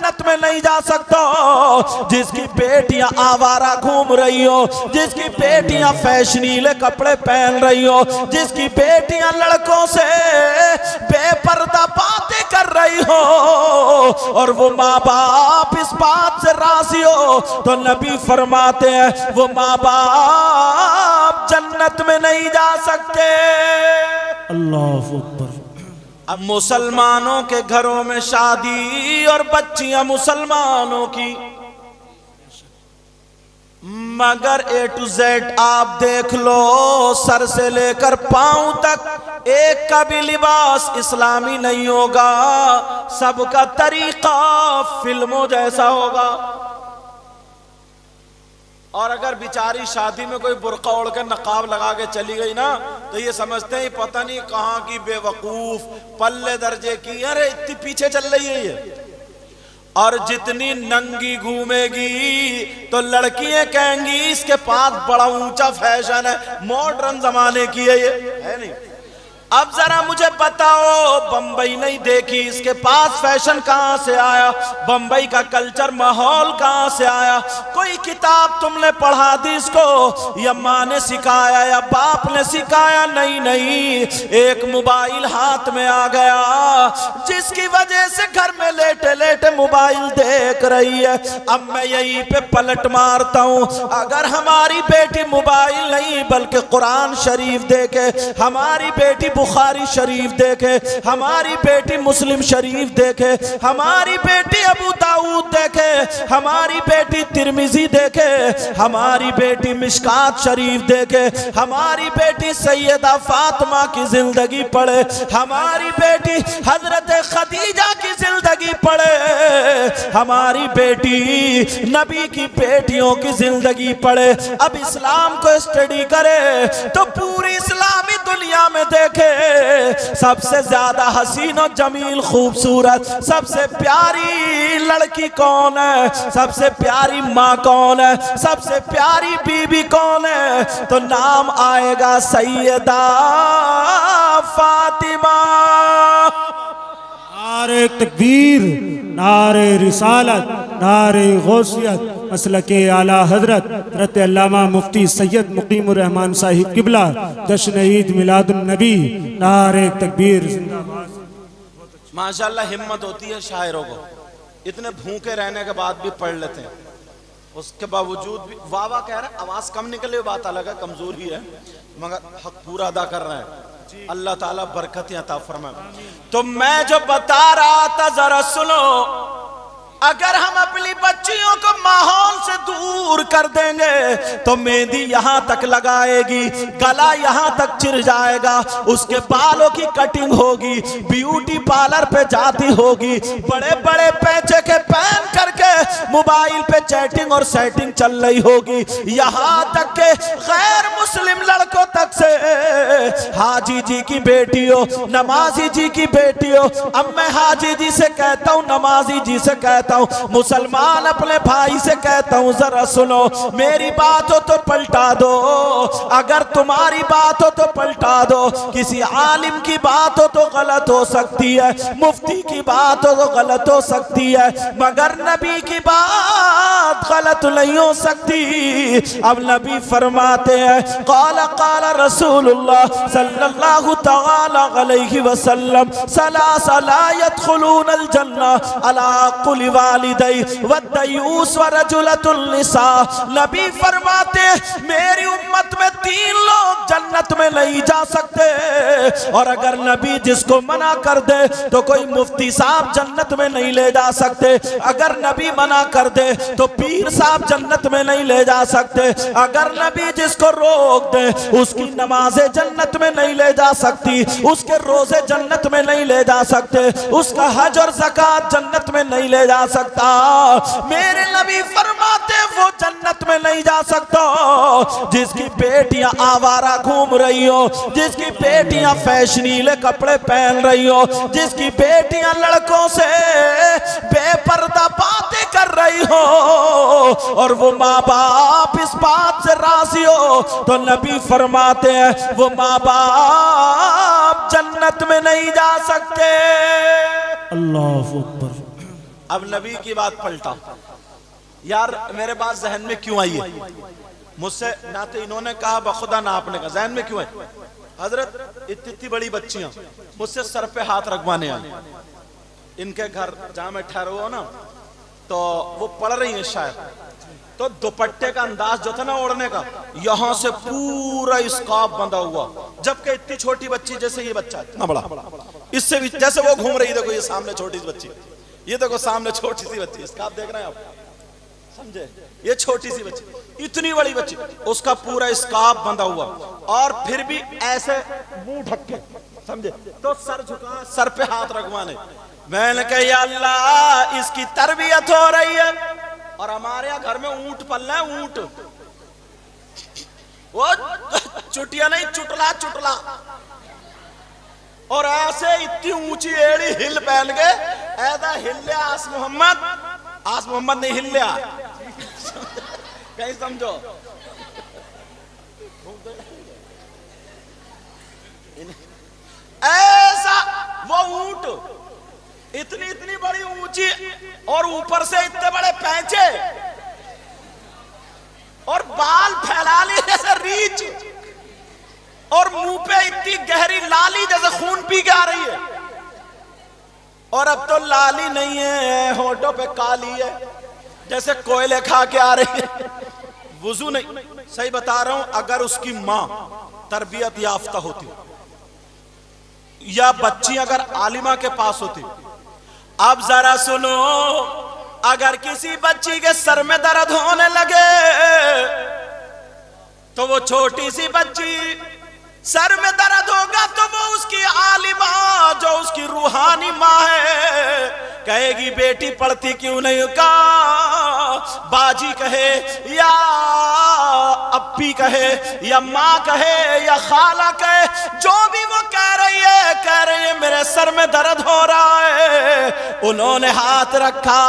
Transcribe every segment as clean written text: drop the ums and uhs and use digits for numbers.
जन्नत में नहीं जा सकता। जिसकी बेटियां आवारा घूम रही हो, जिसकी बेटियां फैशनीले कपड़े पहन रही हो, जिसकी बेटियां लड़कों से बेपर्दा बातें कर रही हो और वो माँ बाप इस बात से राजी हो, तो नबी फरमाते हैं वो माँ बाप जन्नत में नहीं जा सकते। अल्लाहु अकबर। अब मुसलमानों के घरों में शादी और बच्चियां मुसलमानों की, मगर A to Z आप देख लो, सर से लेकर पांव तक एक का भी लिबास इस्लामी नहीं होगा। सबका तरीका फिल्मों जैसा होगा। और अगर बेचारी शादी में कोई बुर्का ओढ़ कर नकाब लगा के चली गई ना, तो ये समझते हैं पता नहीं कहाँ की बेवकूफ, पल्ले दर्जे की, अरे इतनी पीछे चल रही है ये। और जितनी नंगी घूमेगी तो लड़कियां कहेंगी इसके पास बड़ा ऊंचा फैशन है, मॉडर्न जमाने की है ये, है नहीं। अब जरा मुझे बताओ, बंबई नहीं देखी, इसके पास फैशन कहां से आया? बंबई का कल्चर माहौल कहां से आया? कोई किताब तुमने पढ़ा दी इसको, या माँ ने सिखाया या बाप ने सिखाया? नहीं नहीं, एक मोबाइल हाथ में आ गया जिसकी वजह से घर में लेटे लेटे मोबाइल देख रही है। अब मैं यहीं पे पलट मारता हूं, अगर हमारी बेटी मोबाइल नहीं बल्कि कुरान शरीफ देखे, हमारी बेटी बुखारी शरीफ देखे, हमारी बेटी मुस्लिम शरीफ देखे, हमारी बेटी अबू दाऊद देखे, हमारी बेटी तिरमिजी देखे, हमारी बेटी मिशकात शरीफ देखे, हमारी बेटी सैयदा फातिमा की जिंदगी पढ़े, हमारी बेटी हजरत खदीजा की जिंदगी पढ़े, हमारी बेटी नबी की बेटियों की जिंदगी पढ़े, अब इस्लाम को स्टडी करे तो पूरी इस्लामी दुनिया में देखे सबसे ज्यादा हसीन और जमील खूबसूरत सबसे प्यारी लड़की कौन है, सबसे प्यारी माँ कौन है, सबसे प्यारी बीबी कौन है, तो नाम आएगा सैयदा फातिमा। नारे तकबीर, नारे रिसालत, नारे गौसियत, मसलके आला हजरत हज़रत अल्लामा मुफ्ती सैयद मुकीमुर रहमान साहिब किबला, जश्न ईद मिलादुन नबी, नारे तकबीर। माशाल्लाह हिम्मत होती है शायरों को, इतने भूखे रहने के बाद भी पढ़ लेते हैं, उसके बावजूद भी वाह वाह कह रहे हैं। आवाज कम निकले बात अलग है, कमजोरी है, मगर हक पूरा अदा कर रहे हैं। अल्लाह ताला बरकतें अता फरमाए। तो मैं जो बता रहा था जरा सुनो, अगर हम अपनी बच्चियों को माहौल से दूर कर देंगे तो मेहंदी यहां तक लगाएगी, गला यहां तक चिर जाएगा, उसके बालों की कटिंग होगी, ब्यूटी पार्लर पे जाती होगी, बड़े बड़े पैचे के पहन करके मोबाइल पे चैटिंग और सेटिंग चल रही होगी, यहां तक के गैर मुस्लिम लड़कों तक से हाजी जी की बेटी हो, नमाजी जी की बेटी हो। अब मैं हाजी जी से कहता हूं, नमाजी जी से कहता हूं, मुसलमान अपने भाई से कहता हूं, जरा सुनो, मेरी बात हो तो पलटा दो, अगर तुम्हारी बात हो तो पलटा दो, किसी आलिम की बात हो तो गलत हो सकती है, मुफ्ती की बात हो तो गलत हो सकती है, मगर नबी की बात गलत नहीं हो सकती। अब नबी फरमाते हैं, क़ाला क़ाला रसूलुल्लाह सल्लल्लाहु तआला अलैहि वसल्लम, सलासा ला यदखुलूनल जन्नह अला कुल्ली वालिदै वद्दयूस वरजुलतुन निसा। नबी फरमाते मेरी उम्मत में 3 लोग जन्नत में नहीं जा सकते, और अगर नबी जिसको मना कर दे तो कोई मुफ्ती साहब जन्नत में नहीं ले जा सकते, अगर नबी मना कर दे तो पीर साहब जन्नत में नहीं ले जा सकते, अगर नबी जिसको रोक दे उसकी नमाजें जन्नत में नहीं ले जा सकती, उसके रोजे जन्नत में नहीं ले जा सकते, उसका हज और ज़कात जन्नत में नहीं ले जा सकता। मेरे नबी फरमाते वो जन्नत में नहीं जा सकता जिसकी बेटियां आवारा घूम रही हो, जिसकी बेटियां फैशनीले कपड़े पहन रही हो, जिसकी बेटियां लड़कों से बेपर्दा बातें कर रही हो, और वो माँ बाप इस बात से राजी हो, तो नबी फरमाते हैं वो माँ बाप जन्नत में नहीं जा सकते। अल्लाहु अकबर। अब नबी की बात पलटा, यार मेरे बात जहन में क्यों आई है? मुझसे ना तो इन्होंने कहा बखुदा ना आपने कहा, जहन में क्यों है? हजरत इतनी बड़ी बच्चियां मुझसे सर पे हाथ रखवाने आई। इनके घर जहां मैं ठहरा हुआ ना, तो वो पढ़ रही हैं शायद, तो दुपट्टे का अंदाज जो था ना ओढ़ने का, यहां से पूरा स्कार्फ बंधा हुआ, जबकि इतनी छोटी बच्ची जैसे ये बच्चा इतना बड़ा, इससे भी जैसे वो घूम रही, देखो ये सामने छोटी सी बच्ची, ये देखो सामने छोटी सी बच्ची, स्कार्फ देख रहे हैं आप, समझे? ये छोटी सी बच्ची, इतनी बड़ी बच्ची, उसका पूरा स्कार्फ बंधा हुआ, और फिर भी ऐसे मुंह ढक के, समझे? तो सर झुका, सर पे हाथ रखवाने। मैंने कहा या अल्लाह, इसकी तरबियत हो रही है। और हमारे यहाँ घर में ऊंट पल रहे हैं, ऊंट, वो चुटिया नहीं, चुटला चुटला, और ऐसे इतनी ऊंची एड़ी हिल पहन के ऐसा हिल लिया आस मोहम्मद नहीं हिल लिया, कहीं समझो। ऐसा वो ऊंट, इतनी इतनी बड़ी ऊंची, और ऊपर से इतने बड़े पैंचे, और बाल फैला लिए जैसे रीछ, और मुंह पे इतनी गहरी लाली जैसे खून पी के आ रही है। और अब तो लाली नहीं है, होठों पे काली है जैसे कोयले खा के आ रही है। वुजू नहीं, सही बता रहा हूं, अगर उसकी मां तरबियत याफ्ता होती या बच्ची अगर आलिमा के पास होती। अब जरा सुनो, अगर किसी बच्ची के सर में दर्द होने लगे तो वो छोटी सी बच्ची, सर में दर्द होगा तो वो उसकी आलिमा जो उसकी रूहानी माँ है कहेगी बेटी पढ़ती क्यों नहीं का, बाजी कहे या अप्पी कहे या माँ कहे या खाला कहे, जो भी वो कह रही है मेरे सर में दर्द हो रहा है। उन्होंने हाथ रखा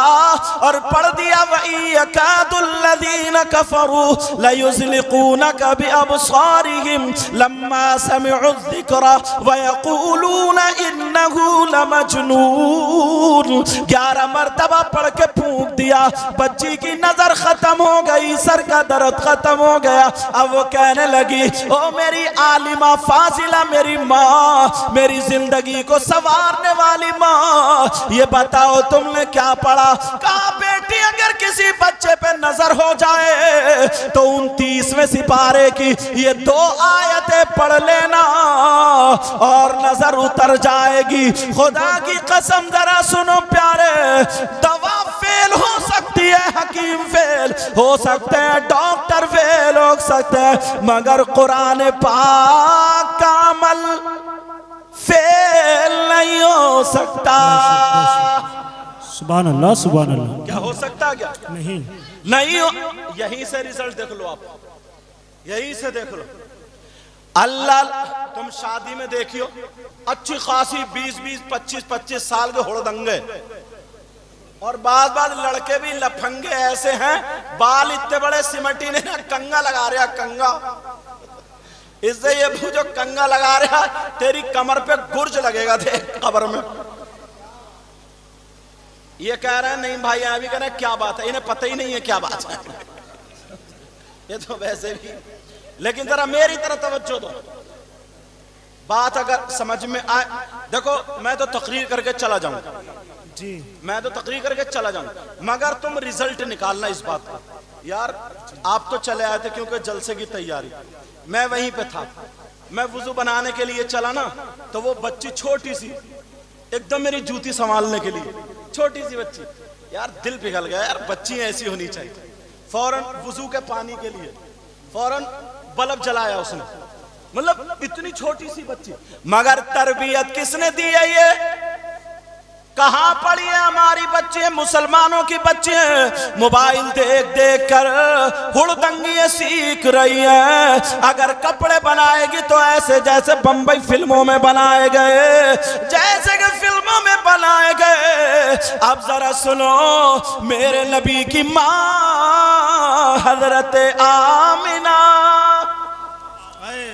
और पढ़ दिया वइयकादुल्लज़ीना कफरू लयुज़लिक़ूनका बिअबसारिहिम लम्मा समिअु ज़िक्रा वयक़ूलूना इन्नहु लमजनून। 11 मरतबा पढ़ के फूंक दिया, बच्ची की नजर खत्म हो गई, सर का दर्द खत्म हो गया। अब वो कहने लगी, ओ मेरी आलिमा फाजिला, मेरी माँ, मेरी जिंदगी को संवारने वाली माँ, ये बताओ तुमने क्या पढ़ा? कहा बेटी अगर किसी बच्चे पे नजर हो जाए तो 29वें सिपारे की ये 2 आयतें पढ़ लेना और नजर उतर जाएगी। खुदा की कसम जरा सुनो प्यारे, दवा फेल हो सकती है, हकीम फेल हो सकते हैं, डॉक्टर फेल हो सकते हैं, मगर कुरान पाक का अमल फेल नहीं हो सकता। सुभान अल्लाह, सुभान अल्लाह। क्या हो सकता? क्या नहीं हो। यहीं से रिजल्ट देख लो, आप यहीं से देख लो। अल्लाह, तुम शादी में देखियो अच्छी खासी 20-20, 25-25 साल के हुड़दंगे, और बाद लड़के भी लफंगे ऐसे हैं, बाल इतने बड़े सिमटी ने कंगा लगा रहा, कंगा। इससे ये जो कंगा लगा रहा, तेरी कमर पे गुर्ज लगेगा थे कब्र में। ये कह रहे हैं नहीं भाई, अभी कह रहे हैं क्या बात है, इन्हें पता ही नहीं है क्या बात है। ये तो वैसे भी, लेकिन जरा मेरी तरह तवज्जो दो, बात अगर समझ में आए। देखो मैं तो तकरीर करके चला जाऊंगा जी, मैं तो तकरीर करके चला जाऊंगा, मगर तुम रिजल्ट निकालना इस बात का। यार आप तो चले आए थे क्योंकि जलसे की तैयारी, मैं वहीं पे था। मैं वुजू बनाने के लिए चला ना, तो वो बच्ची छोटी सी एकदम मेरी जूती संभालने के लिए, छोटी सी बच्ची, यार दिल पिघल गया यार, बच्ची ऐसी होनी चाहिए। फौरन वुजू के पानी के लिए फौरन बल्ब जलाया उसने, मतलब इतनी छोटी सी बच्ची। मगर तरबियत किसने दी है? ये कहां पड़ी है हमारी बच्चे, मुसलमानों की बच्चे मोबाइल देख देख कर हुड़दंगी सीख रही है। अगर कपड़े बनाएगी तो ऐसे जैसे बंबई फिल्मों में बनाए गए, जैसे कि फिल्मों में बनाए गए। अब जरा सुनो, मेरे नबी की माँ हजरत आमिना,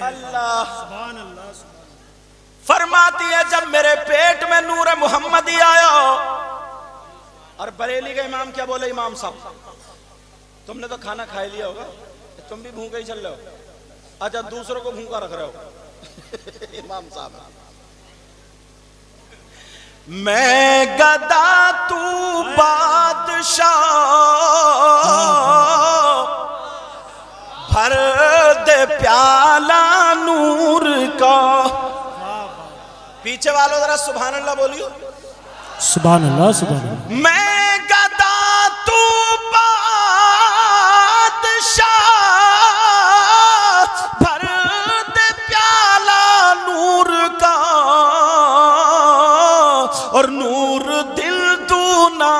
अल्लाह फरमाती है, जब मेरे पेट में नूर मोहम्मदी आया, और बरेली का इमाम क्या बोले, इमाम साहब तुमने तो खाना खा लिया होगा, तुम भी भूखे ही चल रहे हो, अच्छा दूसरों को भूखा रख रहे हो। इमाम साहब मैं गदा तू बादशाह, भर दे प्याला नूर का। पीछे वालों जरा सुभान अल्लाह बोलियो। सुभान अल्लाह, सुभान अल्लाह। मैं गदा तू बादशाह, भर दे प्याला नूर का, और नूर दिल तू ना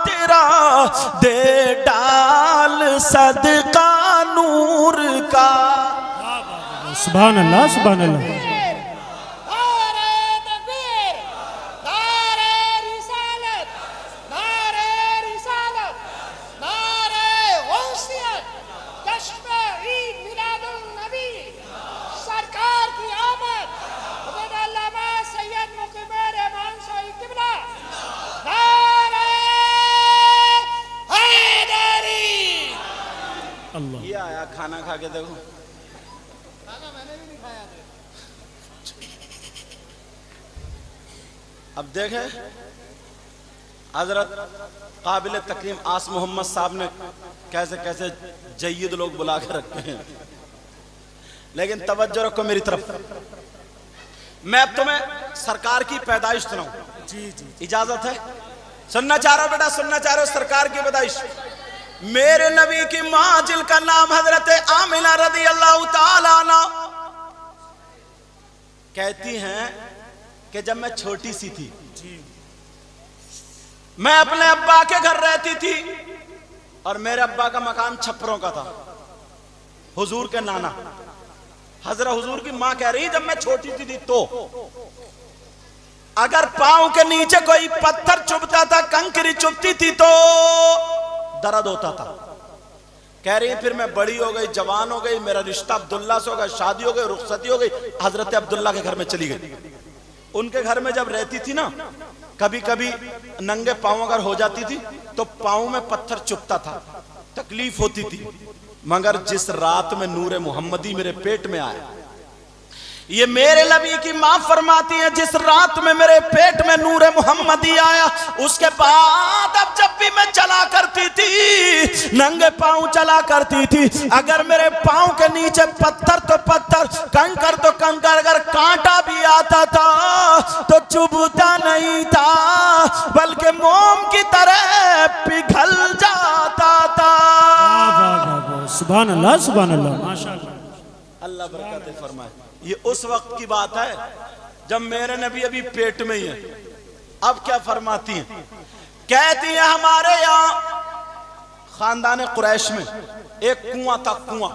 तेरा दे डाल सदका नूर का। सुभान अल्लाह, सुभान अल्लाह। ये आया खाना खा के देखो। मैंने भी नहीं खाया। अब देखें हजरत काबिल तकरीम आस मोहम्मद साहब ने कैसे कैसे जय्यद लोग बुला के रखे हैं। लेकिन तवज्जो रखो मेरी तरफ, मैं अब तुम्हें सरकार की पैदाइश सुनाऊं। जी जी, इजाजत है? सुनना चाह रहे हो बेटा, सुनना चाह रहे हो सरकार की पैदाइश? मेरे नबी की मां जिनका नाम हजरत आमिना रदी अल्लाह ताला अन्हा कहती हैं कि जब मैं छोटी सी थी मैं अपने अब्बा के घर रहती थी, और मेरे अब्बा का मकान छप्परों का था। हुजूर के नाना हजरत हुजूर की मां कह रही जब मैं छोटी थी तो अगर पांव के नीचे कोई पत्थर चुभता था, कंकरी चुभती थी तो दर्द होता था। कह रही फिर मैं बड़ी हो गई, जवान हो गई, मेरा रिश्ता अब्दुल्ला से हो गया, शादी हो गई, रुखसती हो गई, हजरत अब्दुल्ला के घर में चली गई। उनके घर में जब रहती थी ना, कभी कभी नंगे पांव अगर हो जाती थी तो पांव में पत्थर चुभता था, तकलीफ होती थी। मगर जिस रात में नूरे मुहम्मदी मेरे पेट में आया, ये मेरे नबी की मां फरमाती है जिस रात में मेरे पेट में नूरे मुहम्मदी आया, उसके बाद अब जब भी मैं चला करती थी, नंगे पांव चला करती थी, अगर मेरे पांव के नीचे पत्थर तो पत्थर, कंकर तो कंकर, अगर कांटा भी आता था तो चुभता नहीं था, बल्कि मोम की तरह पिघल जाता था। सुभान अल्लाह, सुभान अल्लाह, माशाअल्लाह। अल्लाह बरकत फरमाए। ये उस वक्त की बात है जब मेरे नबी अभी पेट में ही है। अब क्या फरमाती हैं? कहती हैं हमारे यहाँ खानदान कुरैश में एक कुआं था, कुआं,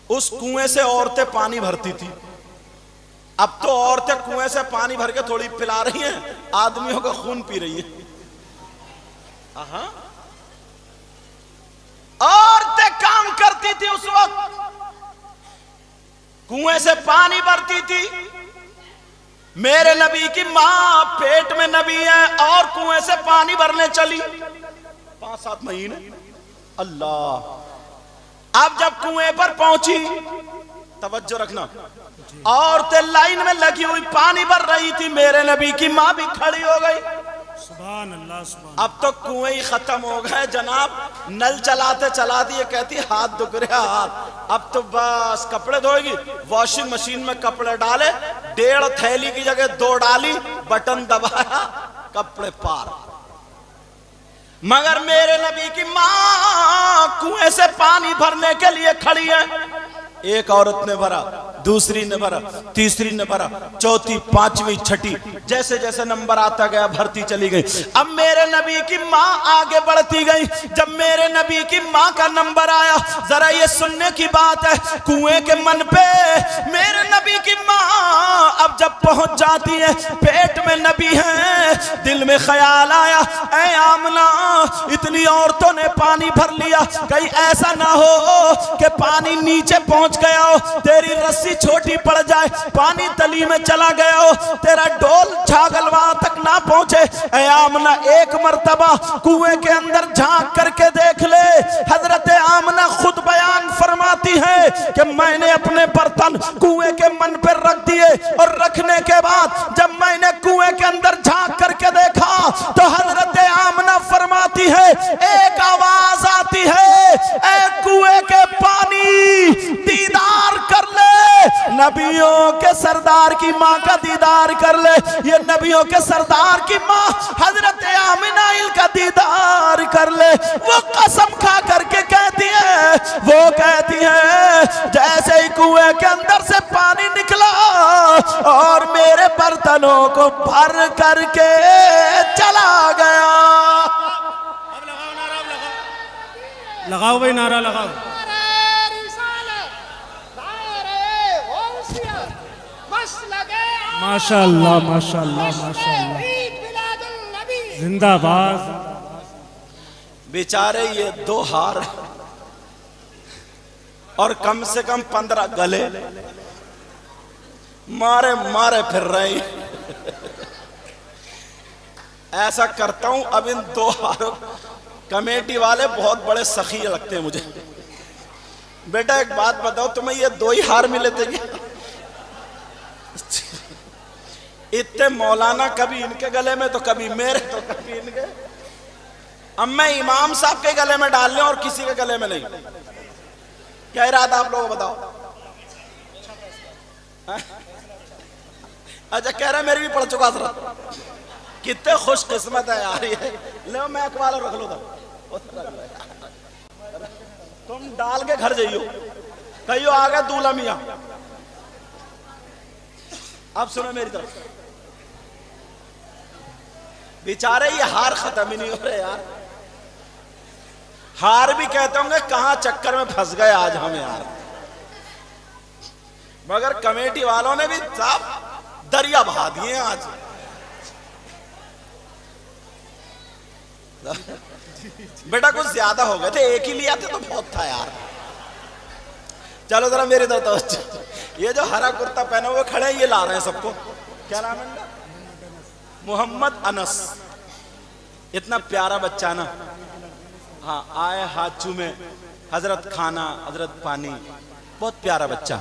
उस कुएं से औरतें पानी भरती थी। अब तो औरतें कुएं से पानी भर के थोड़ी पिला रही हैं, आदमियों का खून पी रही हैं। औरतें काम करती थी उस वक्त, कुएं से पानी भरती थी। मेरे नबी की मां पेट में नबी है और कुएं से पानी भरने चली 5-7 महीने। अल्लाह, अब जब कुएं पर पहुंची, तवज्जो रखना, औरतें लाइन में लगी हुई पानी भर रही थी, मेरे नबी की मां भी खड़ी हो गई। सुभान अल्लाह, सुभान। अब तो कुएं ही खत्म हो गए जनाब, नल चलाते चलाते ये कहती हाथ दुख रहा हाथ, अब तो बस कपड़े धोएगी। वॉशिंग मशीन में कपड़े डाले, 1.5 थैली की जगह 2 डाली, बटन दबाया, कपड़े पार। मगर मेरे नबी की मां कुएं से पानी भरने के लिए खड़ी है। एक औरत ने भरा, दूसरी ने भरा, तीसरी ने भरा, चौथी, पांचवी, छठी, जैसे जैसे नंबर आता गया भरती चली गई। अब मेरे नबी की मां आगे बढ़ती गई। जब मेरे नबी की मां का नंबर आया, जरा ये सुनने की बात है, कुएं के मन पे मेरे नबी की मां अब जब पहुंच जाती है, पेट में नबी है, दिल में ख्याल आया, ऐ आमना, इतनी औरतों ने पानी भर लिया, कहीं ऐसा ना हो कि पानी नीचे पहुंच गया हो, तेरी रस्सी छोटी पड़ जाए, पानी तली में चला गया हो, तेरा डोल छागल वहां तक ना पहुंचे। ऐ आमना एक मर्तबा कुएं के अंदर झांक करके देख ले। हजरत आमना खुद बयान फरमाती है कि मैंने अपने बर्तन कुएं के मन पर रख दिए और रखने के बाद जब मैंने कुएं के अंदर झांक करके देखा तो हजरत आमना फरमाती है, एक आवाज आती है, ए कुएं के पानी दीदार कर ले, नबियों के सरदार की माँ का दीदार कर ले। ये नबियों के सरदार की माँ हजरत आमिना का दीदार कर ले। वो कसम खा करके कहती है, वो कहती है जैसे ही कुएं के अंदर से पानी निकला और मेरे बर्तनों को भर करके चला गया। लगाओ भाई नारा लगाओ। माशाअल्लाह माशाअल्लाह माशाअल्लाह, जिंदाबाद। बेचारे ये 2 हार और कम से कम 15 गले मारे मारे फिर रहे। ऐसा करता हूं अब इन 2 हारों, कमेटी वाले बहुत बड़े सखी लगते हैं मुझे। बेटा एक बात बताओ, तुम्हें ये 2 ही हार मिले थे क्या? इतने मौलाना कभी इनके गले में तो कभी मेरे तो कभी इनके। अब मैं इमाम साहब के गले में डाल लें और किसी के गले में नहीं। क्या इरादा आप लोगों को बताओ? अच्छा कह रहे मेरी भी पढ़ चुका था। कितने खुश किस्मत है यार ये। ले मैं अखबार रख लो तुम डाल के घर जाइयो, कहियो आ गए दूल्हा मियां। अब सुनो मेरी तरफ, बेचारे ये हार खत्म ही नहीं हो रहे यार। हार भी कहते होंगे कहां चक्कर में फंस गए आज हम यार। मगर कमेटी वालों ने भी साहब दरिया बहा दिए आज। बेटा कुछ ज्यादा हो गए थे, एक ही लिया थे तो बहुत था यार। चलो जरा मेरी तरफ तो ये जो हरा कुर्ता पहने हुए खड़े हैं ये ला रहे हैं सबको। क्या नाम है? मोहम्मद अनस। इतना प्यारा बच्चा ना। हाँ आए हाथ चूमे, हजरत खाना हजरत पानी, बहुत प्यारा बच्चा।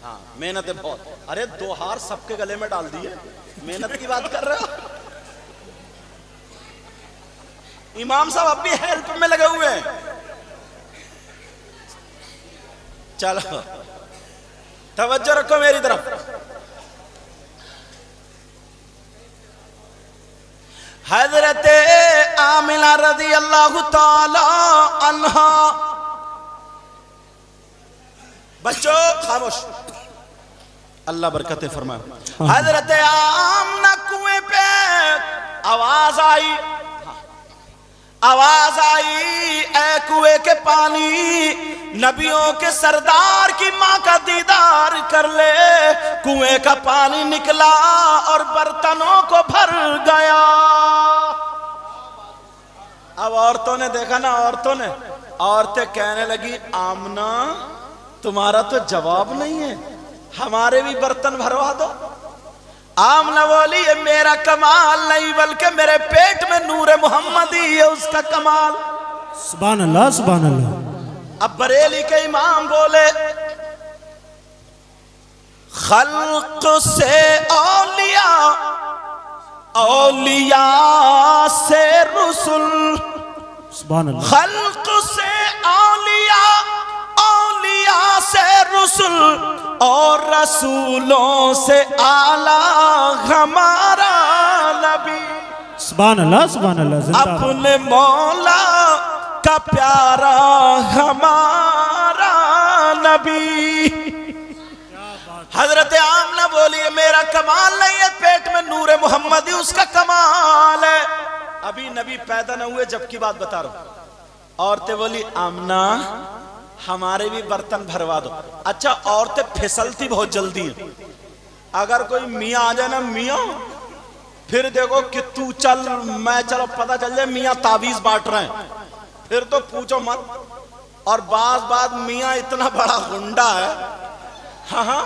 हाँ मेहनत है बहुत। अरे 2 हार सबके गले में डाल दिए, मेहनत की बात कर रहे हो। इमाम साहब अब भी हेल्प में लगे हुए हैं। चलो तवज्जो रखो मेरी तरफ। हजरत आमिना रज़ी अल्लाह ताला अन्हा। बच्चों खामोश, अल्लाह बरकतें फरमाए। हजरत आमिना कुएं पे आवाज आई, आवाज आई, ऐ कुएं के पानी नबियों के सरदार की माँ का दीदार कर ले। कुएं का पानी निकला और बर्तनों को भर गया। अब औरतों ने देखा ना, औरतें कहने लगी आमना तुम्हारा तो जवाब नहीं है, हमारे भी बर्तन भरवा दो। आमना बोली ये मेरा कमाल नहीं बल्कि मेरे पेट में नूर मोहम्मदी है उसका कमाल। सुभान अल्लाह सुभान अल्लाह। अब बरेली के इमाम बोले खल्क से औलिया, औलिया से रसूल। सुभान अल्लाह। खल्क से औलिया, औलिया से रसूल और रसूलों से आला हमारा नबी। सुभान अल्लाह सुभान अल्लाह। अपने मौला का प्यारा हमारा नबी। हजरत आमना बोली मेरा कमाल नहीं है, पेट में नूर मोहम्मदी उसका कमाल है। अभी नबी पैदा न हुए जब की बात बता रहा हूं। औरतें बोली आमना हमारे भी बर्तन भरवा दो। अच्छा औरतें फिसलती बहुत जल्दी है। अगर कोई मियाँ आ जाए ना, मियाँ फिर देखो कि तू चल मैं चलो, पता चल जाए मियाँ तावीज बांट रहे हैं फिर तो पूछो मत। और बात मियाँ इतना बड़ा गुंडा है, हाँ हाँ,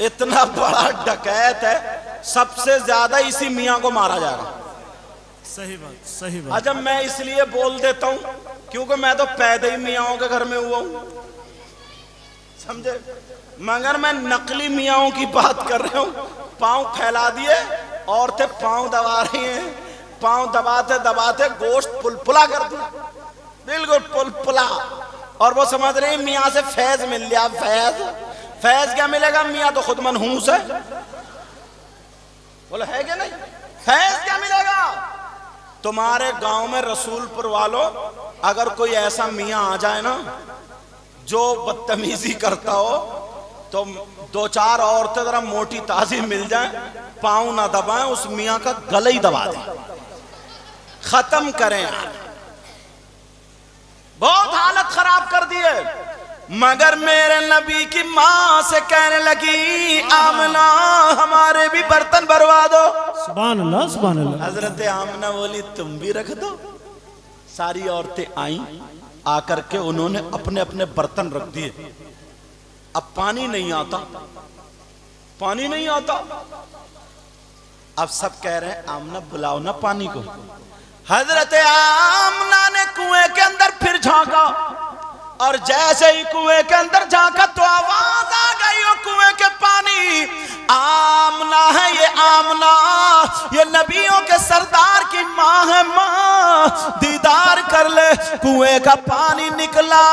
इतना बड़ा डकैत है, सबसे ज्यादा इसी मियाँ को मारा जाएगा। सही बात, सही बात। अच्छा, मैं इसलिए बोल देता हूं क्योंकि मैं तो पैदा ही मियाँओं के घर में हुआ हूं, समझे। मगर मैं नकली मियाँओं की बात कर रहा हूं। पांव फैला दिए, औरतें पांव दबा रही हैं, पांव दबाते दबाते गोश्त पुलपुला कर दिया, बिल्कुल पुलपुला। और वो समझ रहे हैं मियाँ से फैज मिल लिया। फैज फैज क्या मिलेगा, मियाँ तो खुद मनहूस है। बोले है क्या नहीं, फैज क्या मिलेगा। तुम्हारे गांव में रसूलपुर वालों, अगर कोई ऐसा मियाँ आ जाए ना जो बदतमीजी करता हो, तो दो चार औरतें जरा मोटी ताजी मिल जाए, पांव ना दबाएं, उस मियाँ का गला ही दबा दें, खत्म करें यार। बहुत हालत खराब कर दी है। मगर मेरे नबी की माँ से कहने लगी, आमना हमारे भी बर्तन भरवा दो। सुभान अल्लाह, सुभान अल्लाह। हजरत आमना बोली तुम भी रख दो। सारी औरतें आई, आकर के उन्होंने अपने अपने बर्तन रख दिए। अब पानी नहीं आता, पानी नहीं आता। अब सब कह रहे हैं आमना बुलाओ ना पानी को। हजरत आमना ने कुएं के अंदर फिर झांका, और जैसे ही कुएं के अंदर झांका तो आवाज आ गई, वो कुएं के पानी आमना है, ये आमना, ये नबियों के सरदार की माँ है, माँ दीदार कर ले। कुएं का पानी निकला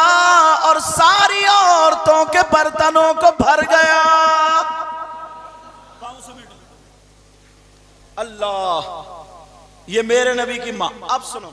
और सारी औरतों के बर्तनों को भर गया। अल्लाह, ये मेरे नबी की माँ। अब सुनो,